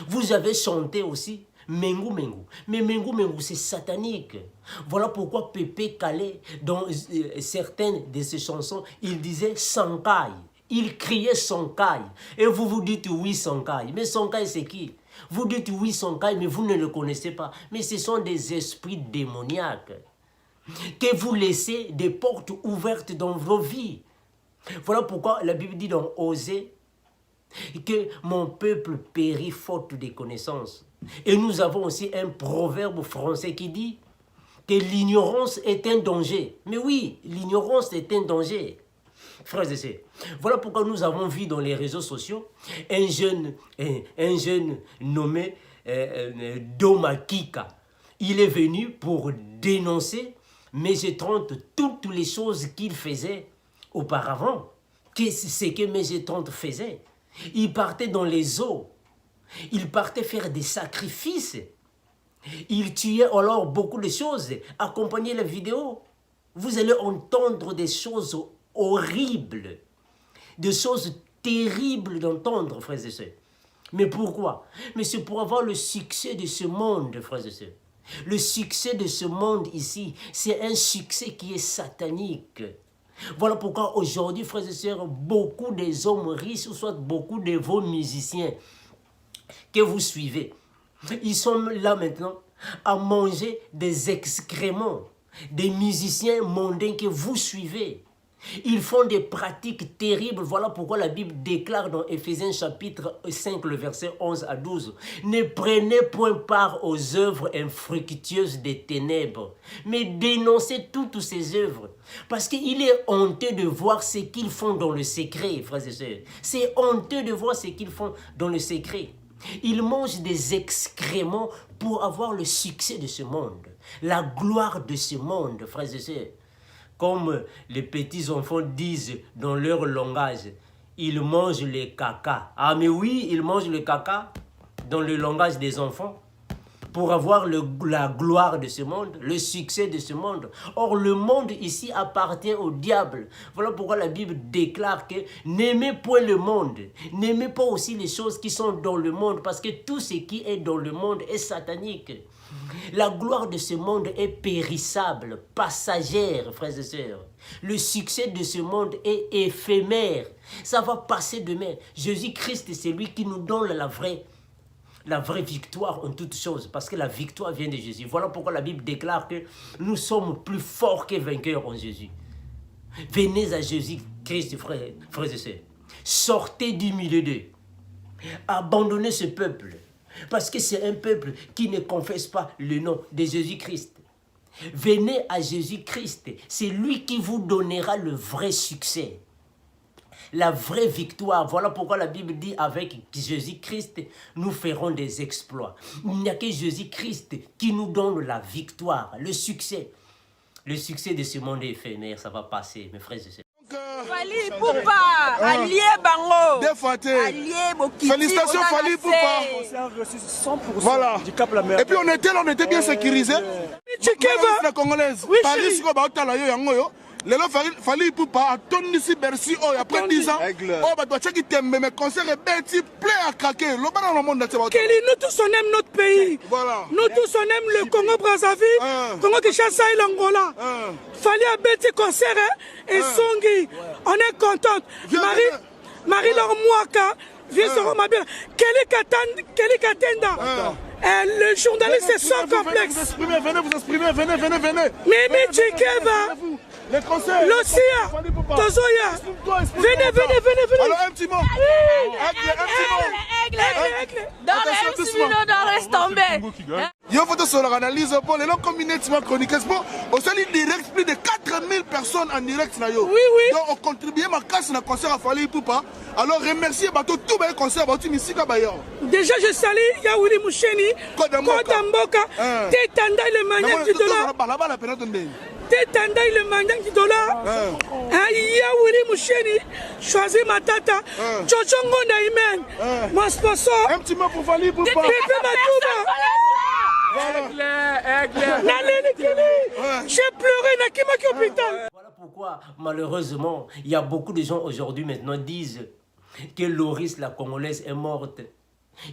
Vous avez chanté aussi Mengu Mengu. Mais Mengu Mengu, c'est satanique. Voilà pourquoi Pépé Calais, dans certaines de ses chansons, il disait Sankai. Il criait Sankai. Et vous vous dites oui Sankai. Mais Sankai c'est qui? Vous dites oui Sankai, mais vous ne le connaissez pas. Mais ce sont des esprits démoniaques que vous laissez des portes ouvertes dans vos vies. Voilà pourquoi la Bible dit dans Osée que mon peuple périt faute de connaissances. Et nous avons aussi un proverbe français qui dit que l'ignorance est un danger. Mais oui, l'ignorance est un danger. Frères et sœurs, voilà pourquoi nous avons vu dans les réseaux sociaux un jeune nommé Doma Kika. Il est venu pour dénoncer Maison 30, toutes les choses qu'il faisait auparavant. Qu'est-ce que Maison 30 faisait? Il partait dans les eaux. Il partait faire des sacrifices. Il tuait alors beaucoup de choses. Accompagnez la vidéo. Vous allez entendre des choses horribles, des choses terribles d'entendre, frères et sœurs. Mais pourquoi? Mais c'est pour avoir le succès de ce monde, frères et sœurs. Le succès de ce monde ici, c'est un succès qui est satanique. Voilà pourquoi aujourd'hui, frères et sœurs, beaucoup des hommes riches, ou soit beaucoup de vos musiciens que vous suivez, ils sont là maintenant à manger des excréments des musiciens mondains que vous suivez. Ils font des pratiques terribles. Voilà pourquoi la Bible déclare dans Éphésiens chapitre 5, le verset 11 à 12. Ne prenez point part aux œuvres infructueuses des ténèbres, mais dénoncez toutes ces œuvres. Parce qu'il est honteux de voir ce qu'ils font dans le secret, frères et sœurs. C'est honteux de voir ce qu'ils font dans le secret. Ils mangent des excréments pour avoir le succès de ce monde, la gloire de ce monde, frères et sœurs. Comme les petits enfants disent dans leur langage, ils mangent les caca. Ah mais oui, ils mangent le caca dans le langage des enfants pour avoir la gloire de ce monde, le succès de ce monde. Or, le monde ici appartient au diable. Voilà pourquoi la Bible déclare que n'aimez point le monde, n'aimez pas aussi les choses qui sont dans le monde, parce que tout ce qui est dans le monde est satanique. La gloire de ce monde est périssable, passagère, frères et sœurs. Le succès de ce monde est éphémère. Ça va passer demain. Jésus-Christ, c'est lui qui nous donne la vraie victoire en toutes choses, parce que la victoire vient de Jésus. Voilà pourquoi la Bible déclare que nous sommes plus forts que vainqueurs en Jésus. Venez à Jésus-Christ, frères et sœurs. Sortez du milieu d'eux. Abandonnez ce peuple. Parce que c'est un peuple qui ne confesse pas le nom de Jésus-Christ. Venez à Jésus-Christ. C'est lui qui vous donnera le vrai succès. La vraie victoire. Voilà pourquoi la Bible dit avec Jésus-Christ, nous ferons des exploits. Il n'y a que Jésus-Christ qui nous donne la victoire, le succès. Le succès de ce monde est éphémère, ça va passer, mes frères et sœurs. Fally Ipupa, allié Bango. Félicitations Fally Ipupa. Voilà. Et puis on était bien sécurisés. La congolaise. Paris, Lelo Fally Ipupa a tenu ici Bercy après 10 ans. Oh, bah doit checker tes mais concert est bête, plein à craquer. Le bas dans le monde Kelly, nous tous on aime notre pays. Voilà. Nous tous on aime le Congo Brazzaville, Congo Kinshasa et l'Angola. Fally a bête concert et Songi. On est contente. Marie-Laure Mouaka vient sur Romabia. Kelly Katenda. Le journaliste est sans complexe. Vous exprimez, venez. Mimi Tchikeva. Les conseils. Lucia. Tozoya. Venez. Alors un petit mot. Aigle. Dans les Simino, dans reste tombé. Il faut sur l'analyse pour les longs combinés de chroniques. Au sein direct, plus de 4000 personnes en direct. Oui. Donc on contribue à ma casse dans le concert à Fally Ipupa. Alors remerciez tout le concert. Déjà je salue Yaouli Moucheni, Kodamboka, Tetanda le manière du dollar. Tanda il le mandant qui dollar. Yaouri Moucheni, choisis ma tata. Chochongo Naimen, mon sponsor. Un petit mot pour Fali Poupa. Pepe Matouba. J'ai pleuré dans Kimaki hôpital. Voilà pourquoi, malheureusement, il y a beaucoup de gens aujourd'hui maintenant disent que Loris, la Congolaise, est morte.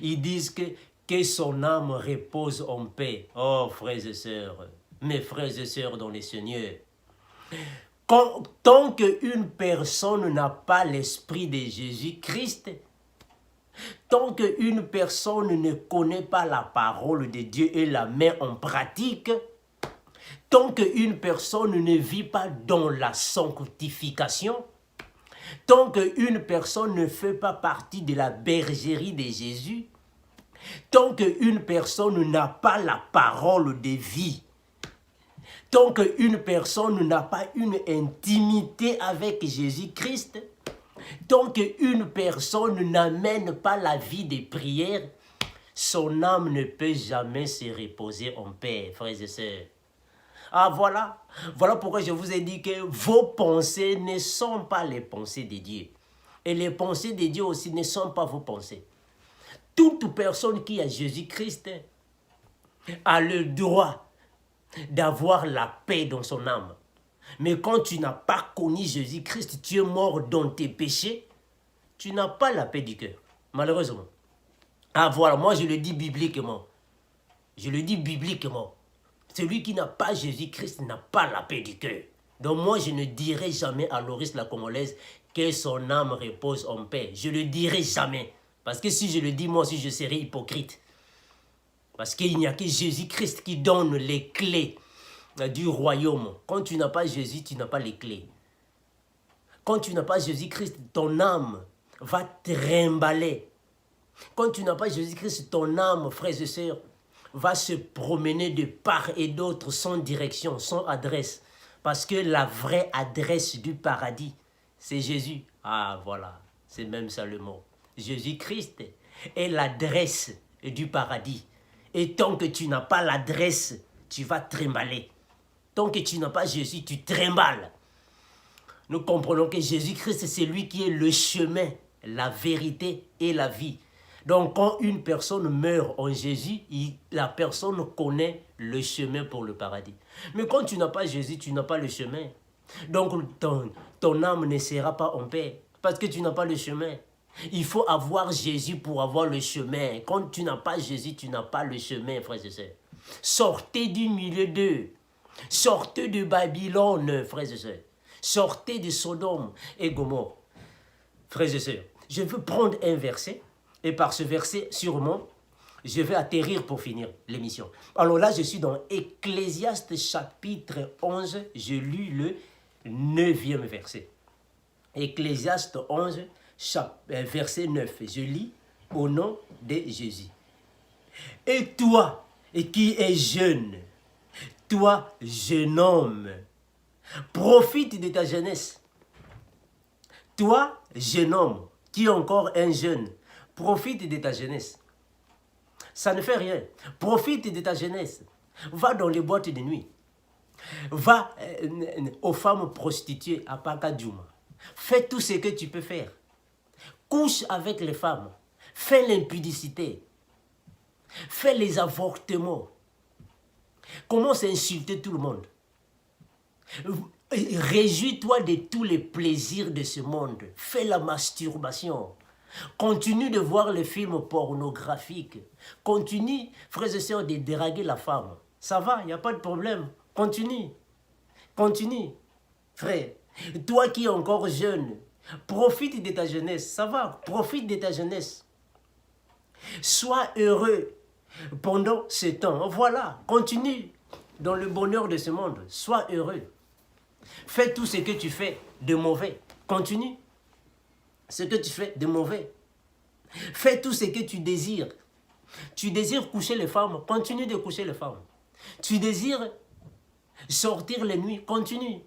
Ils disent que son âme repose en paix. Oh, frères et sœurs, mes frères et sœurs dans les Seigneurs, tant qu'une personne n'a pas l'esprit de Jésus-Christ, tant qu'une personne ne connaît pas la parole de Dieu et la met en pratique, tant qu'une personne ne vit pas dans la sanctification, tant qu'une personne ne fait pas partie de la bergerie de Jésus, tant qu'une personne n'a pas la parole de vie, tant qu'une personne n'a pas une intimité avec Jésus-Christ, tant qu'une personne n'amène pas la vie de prière, son âme ne peut jamais se reposer en paix, frères et sœurs. Ah voilà, voilà pourquoi je vous ai dit que vos pensées ne sont pas les pensées de Dieu. Et les pensées de Dieu aussi ne sont pas vos pensées. Toute personne qui a Jésus-Christ a le droit d'avoir la paix dans son âme. Mais quand tu n'as pas connu Jésus-Christ, tu es mort dans tes péchés, tu n'as pas la paix du cœur, malheureusement. Ah voilà, moi je le dis bibliquement. Je le dis bibliquement. Celui qui n'a pas Jésus-Christ n'a pas la paix du cœur. Donc moi je ne dirai jamais à Loris la Congolaise que son âme repose en paix. Je ne le dirai jamais. Parce que si je le dis, moi aussi je serai hypocrite. Parce qu'il n'y a que Jésus-Christ qui donne les clés du royaume. Quand tu n'as pas Jésus, tu n'as pas les clés. Quand tu n'as pas Jésus-Christ, ton âme va trimballer. Quand tu n'as pas Jésus-Christ, ton âme, frères et sœurs, va se promener de part et d'autre sans direction, sans adresse. Parce que la vraie adresse du paradis, c'est Jésus. Ah voilà, c'est même ça le mot. Jésus-Christ est l'adresse du paradis. Et tant que tu n'as pas l'adresse, tu vas trimballer. Tant que tu n'as pas Jésus, tu trimbales. Nous comprenons que Jésus-Christ, c'est lui qui est le chemin, la vérité et la vie. Donc, quand une personne meurt en Jésus, la personne connaît le chemin pour le paradis. Mais quand tu n'as pas Jésus, tu n'as pas le chemin. Donc, ton âme ne sera pas en paix parce que tu n'as pas le chemin. Il faut avoir Jésus pour avoir le chemin. Quand tu n'as pas Jésus, tu n'as pas le chemin, frères et sœurs. Sortez du milieu d'eux. Sortez de Babylone, frères et sœurs. Sortez de Sodome et Gomorrhe. Frères et sœurs, je veux prendre un verset. Et par ce verset, sûrement, je vais atterrir pour finir l'émission. Alors là, je suis dans Ecclésiaste chapitre 11. Je lis le 9e verset. Ecclésiaste 11, verset 9. Je lis au nom de Jésus. Et toi, qui es jeune, toi, jeune homme, profite de ta jeunesse. Toi, jeune homme, qui est encore un jeune, profite de ta jeunesse. Ça ne fait rien. Profite de ta jeunesse. Va dans les boîtes de nuit. Va aux femmes prostituées à Pakadjouma. Fais tout ce que tu peux faire. Couche avec les femmes. Fais l'impudicité. Fais les avortements. Commence à insulter tout le monde. Réjouis-toi de tous les plaisirs de ce monde. Fais la masturbation. Continue de voir les films pornographiques. Continue, frères et sœurs, de draguer la femme. Ça va, il n'y a pas de problème. Continue. Continue. Frère, toi qui es encore jeune, profite de ta jeunesse. Ça va, profite de ta jeunesse. Sois heureux pendant ce temps. Voilà, continue dans le bonheur de ce monde. Sois heureux. Fais tout ce que tu fais de mauvais. Continue. Ce que tu fais de mauvais. Fais tout ce que tu désires. Tu désires coucher les femmes, continue de coucher les femmes. Tu désires sortir les nuits, continue.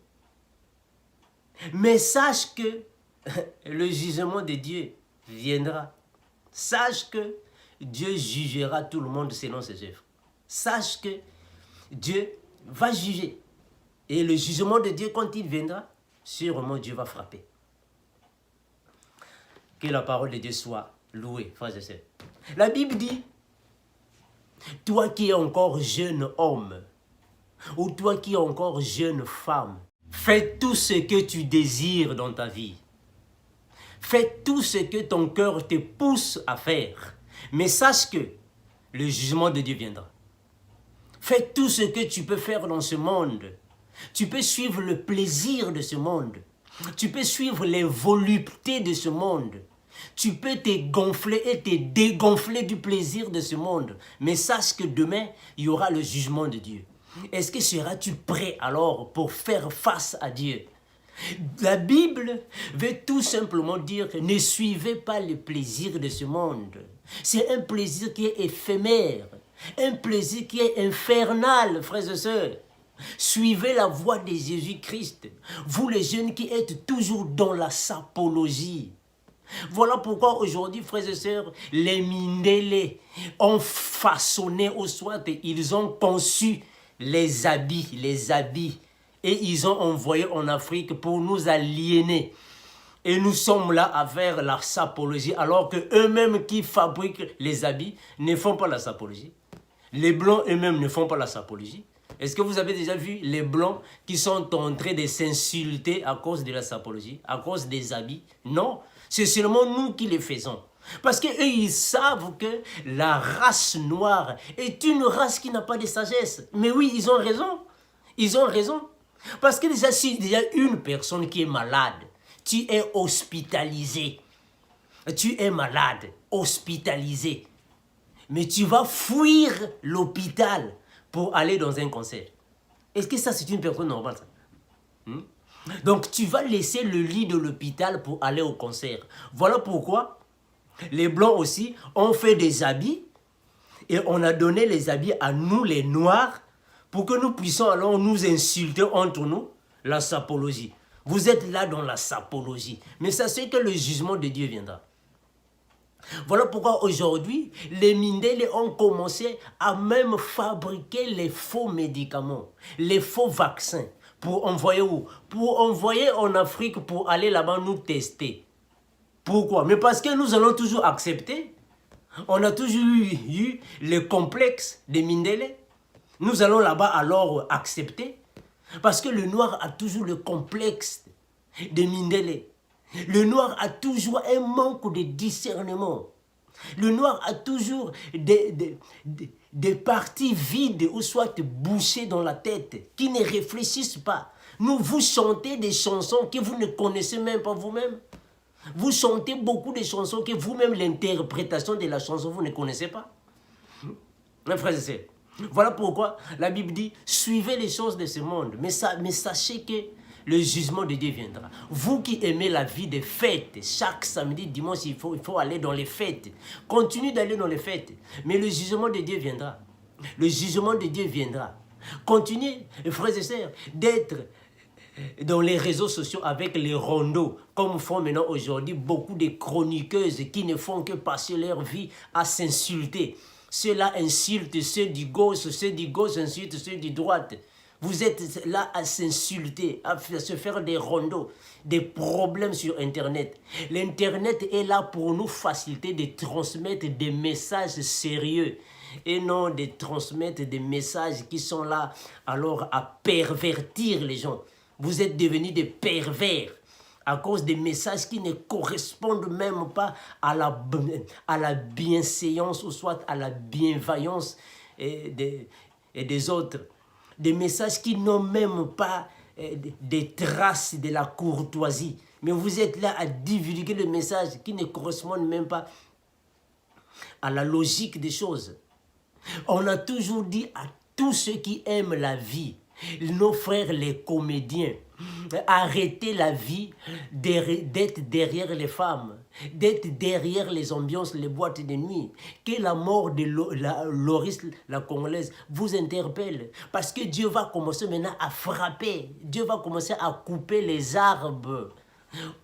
Mais sache que le jugement de Dieu viendra. Sache que Dieu jugera tout le monde selon ses œuvres. Sache que Dieu va juger. Et le jugement de Dieu, quand il viendra, sûrement Dieu va frapper. Que la parole de Dieu soit louée, frères et sœurs. La Bible dit, toi qui es encore jeune homme, ou toi qui es encore jeune femme, fais tout ce que tu désires dans ta vie. Fais tout ce que ton cœur te pousse à faire. Mais sache que le jugement de Dieu viendra. Fais tout ce que tu peux faire dans ce monde. Tu peux suivre le plaisir de ce monde. Tu peux suivre les voluptés de ce monde. Tu peux te gonfler et te dégonfler du plaisir de ce monde. Mais sache que demain, il y aura le jugement de Dieu. Est-ce que seras-tu prêt alors pour faire face à Dieu? La Bible veut tout simplement dire que ne suivez pas le plaisir de ce monde. C'est un plaisir qui est éphémère, un plaisir qui est infernal, frères et sœurs. Suivez la voie de Jésus-Christ, vous les jeunes qui êtes toujours dans la sapologie. Voilà pourquoi aujourd'hui, frères et sœurs, les Mindele ont façonné au soit, ils ont conçu les habits, et ils ont envoyé en Afrique pour nous aliéner. Et nous sommes là à faire la sapologie, alors que eux-mêmes qui fabriquent les habits ne font pas la sapologie. Les Blancs eux-mêmes ne font pas la sapologie. Est-ce que vous avez déjà vu les Blancs qui sont en train de s'insulter à cause de la sapologie, à cause des habits? Non, c'est seulement nous qui les faisons. Parce qu'eux, ils savent que la race noire est une race qui n'a pas de sagesse. Mais oui, ils ont raison. Ils ont raison. Parce que déjà, s'il y a une personne qui est malade, tu es hospitalisé. Tu es malade, hospitalisé. Mais tu vas fuir l'hôpital pour aller dans un concert. Est-ce que ça, c'est une personne normale, ça? Donc, tu vas laisser le lit de l'hôpital pour aller au concert. Voilà pourquoi les Blancs aussi ont fait des habits et on a donné les habits à nous, les Noirs, pour que nous puissions alors nous insulter entre nous, la sapologie. Vous êtes là dans la sapologie. Mais sachez que le jugement de Dieu viendra. Voilà pourquoi aujourd'hui, les Mindele ont commencé à même fabriquer les faux médicaments, les faux vaccins. Pour envoyer où? Pour envoyer en Afrique pour aller là-bas nous tester. Pourquoi? Mais parce que nous allons toujours accepter. On a toujours eu le complexe des Mindele. Nous allons là-bas alors accepter. Parce que le noir a toujours le complexe des Mindele. Le noir a toujours un manque de discernement. Le noir a toujours des parties vides ou soit bouchées dans la tête, qui ne réfléchissent pas. Nous vous chantez des chansons que vous ne connaissez même pas vous-même. Vous chantez beaucoup de chansons que vous-même, l'interprétation de la chanson, vous ne connaissez pas. Mes frères et sœurs, voilà pourquoi la Bible dit, suivez les choses de ce monde, mais sachez que le jugement de Dieu viendra. Vous qui aimez la vie des fêtes, chaque samedi, dimanche, il faut aller dans les fêtes. Continuez d'aller dans les fêtes, mais le jugement de Dieu viendra. Le jugement de Dieu viendra. Continuez, frères et sœurs, d'être dans les réseaux sociaux avec les rondeaux, comme font maintenant aujourd'hui beaucoup de chroniqueuses qui ne font que passer leur vie à s'insulter. Ceux-là insultent ceux du gauche insultent ceux du droite. Vous êtes là à s'insulter, à se faire des rondeaux, des problèmes sur Internet. L'Internet est là pour nous faciliter de transmettre des messages sérieux et non de transmettre des messages qui sont là alors à pervertir les gens. Vous êtes devenus des pervers à cause des messages qui ne correspondent même pas à la bienséance ou soit à la bienveillance des autres. Des messages qui n'ont même pas des traces de la courtoisie. Mais vous êtes là à divulguer le message qui ne correspond même pas à la logique des choses. On a toujours dit à tous ceux qui aiment la vie, nos frères les comédiens, arrêtez la vie d'être derrière les femmes, d'être derrière les ambiances, les boîtes de nuit. Que la mort de Loris, la Congolaise, vous interpelle. Parce que Dieu va commencer maintenant à frapper. Dieu va commencer à couper les arbres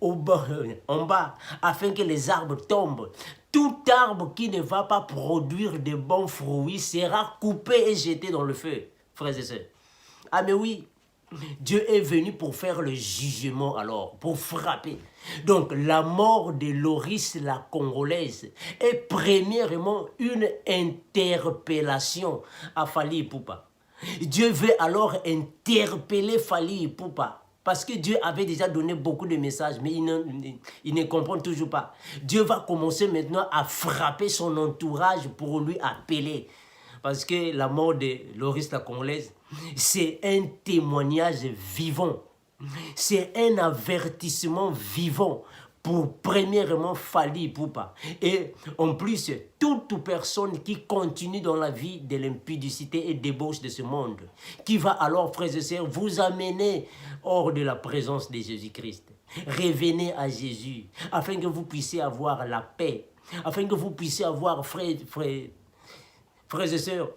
en bas, afin que les arbres tombent. Tout arbre qui ne va pas produire de bons fruits sera coupé et jeté dans le feu, frères et sœurs. Ah mais oui, Dieu est venu pour faire le jugement alors, pour frapper. Donc la mort de Loris la Congolaise est premièrement une interpellation à Fally Ipupa. Dieu veut alors interpeller Fally Ipupa. Parce que Dieu avait déjà donné beaucoup de messages, mais il ne comprend toujours pas. Dieu va commencer maintenant à frapper son entourage pour lui appeler. Parce que la mort de Loris la Congolaise, c'est un témoignage vivant. C'est un avertissement vivant pour premièrement Fally Ipupa. Et en plus, toute personne qui continue dans la vie de l'impudicité et débauche de ce monde, qui va alors, frères et sœurs, vous amener hors de la présence de Jésus-Christ. Revenez à Jésus, afin que vous puissiez avoir la paix, afin que vous puissiez avoir, frères et sœurs,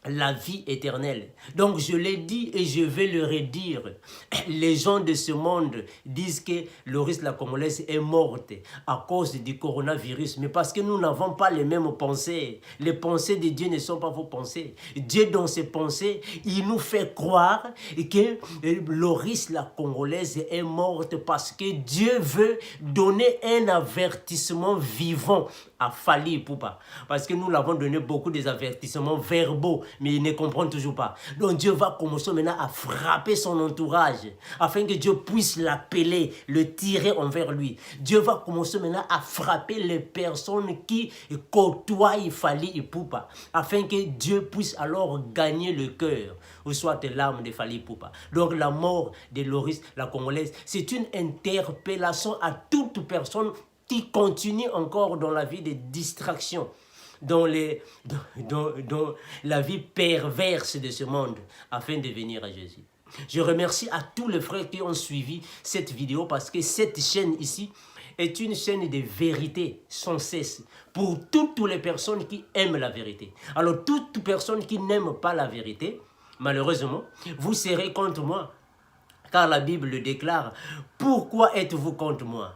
la vie éternelle. Donc je l'ai dit et je vais le redire. Les gens de ce monde disent que Loris la Congolaise est morte à cause du coronavirus. Mais parce que nous n'avons pas les mêmes pensées. Les pensées de Dieu ne sont pas vos pensées. Dieu dans ses pensées, il nous fait croire que Loris la Congolaise est morte parce que Dieu veut donner un avertissement vivant à Fally Ipupa. Parce que nous l'avons donné beaucoup des avertissements verbaux, mais il ne comprend toujours pas. Donc Dieu va commencer maintenant à frapper son entourage, afin que Dieu puisse l'appeler, le tirer envers lui. Dieu va commencer maintenant à frapper les personnes qui côtoient Fally Ipupa, afin que Dieu puisse alors gagner le cœur, ou soit l'âme de Fally Ipupa. Donc la mort de Loris la Congolaise, c'est une interpellation à toute personne qui continue encore dans la vie de distraction, dans la vie perverse de ce monde, afin de venir à Jésus. Je remercie à tous les frères qui ont suivi cette vidéo, parce que cette chaîne ici est une chaîne de vérité sans cesse, pour toutes les personnes qui aiment la vérité. Alors toute personne qui n'aime pas la vérité, malheureusement, vous serez contre moi, car la Bible le déclare. Pourquoi êtes-vous contre moi?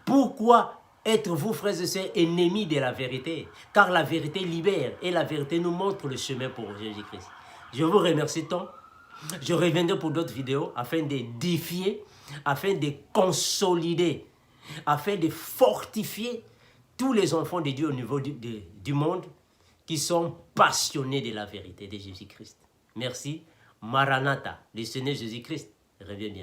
Pourquoi êtes-vous, frères et sœurs, ennemis de la vérité? Car la vérité libère et la vérité nous montre le chemin pour Jésus-Christ. Je vous remercie tant. Je reviendrai pour d'autres vidéos afin de défier, afin de consolider, afin de fortifier tous les enfants de Dieu au niveau du monde qui sont passionnés de la vérité de Jésus-Christ. Merci. Maranatha, le Seigneur Jésus-Christ revient bien.